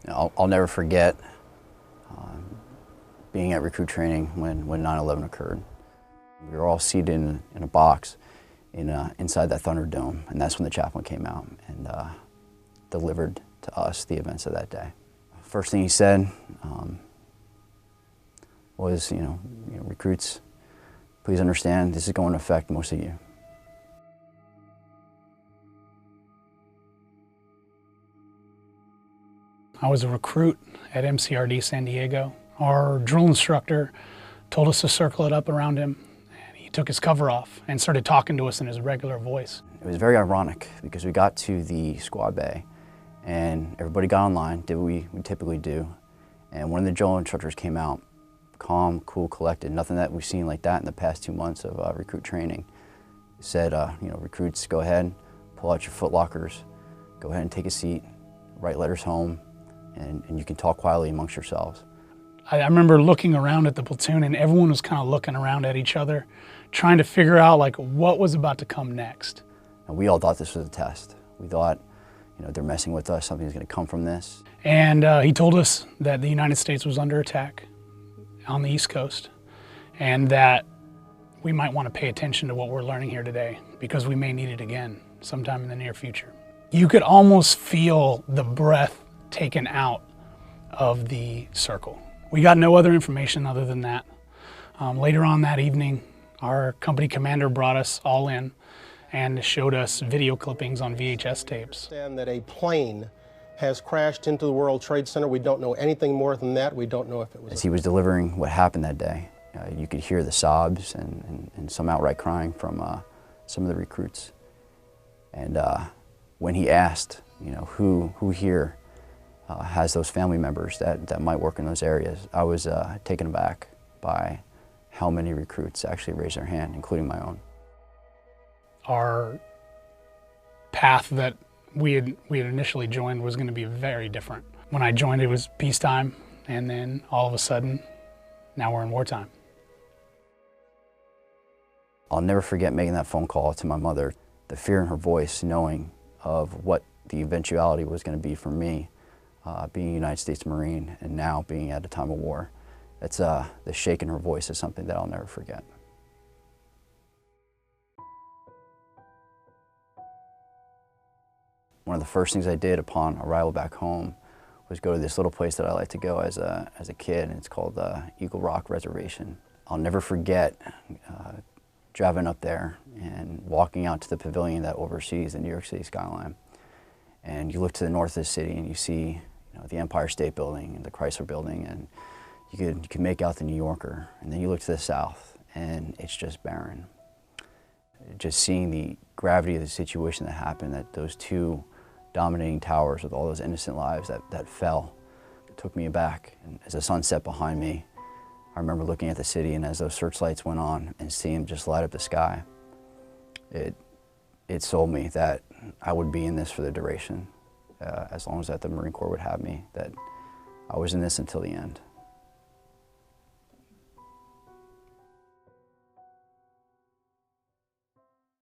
I'll never forget being at recruit training when 9/11 occurred. We were all seated in a box inside that Thunderdome, and that's when the chaplain came out and delivered to us the events of that day. First thing he said was, recruits, please understand this is going to affect most of you. I was a recruit at MCRD San Diego. Our drill instructor told us to circle it up around him, and he took his cover off and started talking to us in his regular voice. It was very ironic because we got to the squad bay and everybody got online, did what we typically do, and one of the drill instructors came out, calm, cool, collected, nothing that we've seen like that in the past 2 months of recruit training. He said, recruits, go ahead, pull out your foot lockers, go ahead and take a seat, write letters home, and you can talk quietly amongst yourselves. I remember looking around at the platoon and everyone was kind of looking around at each other, trying to figure out what was about to come next. And we all thought this was a test. We thought, they're messing with us, something's gonna come from this. And he told us that the United States was under attack on the East Coast and that we might want to pay attention to what we're learning here today because we may need it again sometime in the near future. You could almost feel the breath taken out of the circle. We got no other information other than that. Later on that evening, our company commander brought us all in and showed us video clippings on VHS tapes. And that a plane has crashed into the World Trade Center. We don't know anything more than that. We don't know if it was... As he was delivering what happened that day, you could hear the sobs and some outright crying from some of the recruits. And when he asked, who here has those family members that might work in those areas, I was taken aback by how many recruits actually raised their hand, including my own. Our path that we had initially joined was going to be very different. When I joined, it was peacetime, and then all of a sudden, now we're in wartime. I'll never forget making that phone call to my mother, the fear in her voice, knowing of what the eventuality was going to be for me, being a United States Marine and now being at a time of war. It's, the shake in her voice is something that I'll never forget. One of the first things I did upon arrival back home was go to this little place that I like to go as a kid, and it's called Eagle Rock Reservation. I'll never forget driving up there and walking out to the pavilion that oversees the New York City skyline. And you look to the north of the city and you see the Empire State Building and the Chrysler Building, and you could make out the New Yorker. And then you look to the south and it's just barren. Just seeing the gravity of the situation that happened, that those two dominating towers with all those innocent lives that fell, it took me aback. And as the sun set behind me, I remember looking at the city, and as those searchlights went on and seeing them just light up the sky, it sold me that I would be in this for the duration, as long as that the Marine Corps would have me, that I was in this until the end.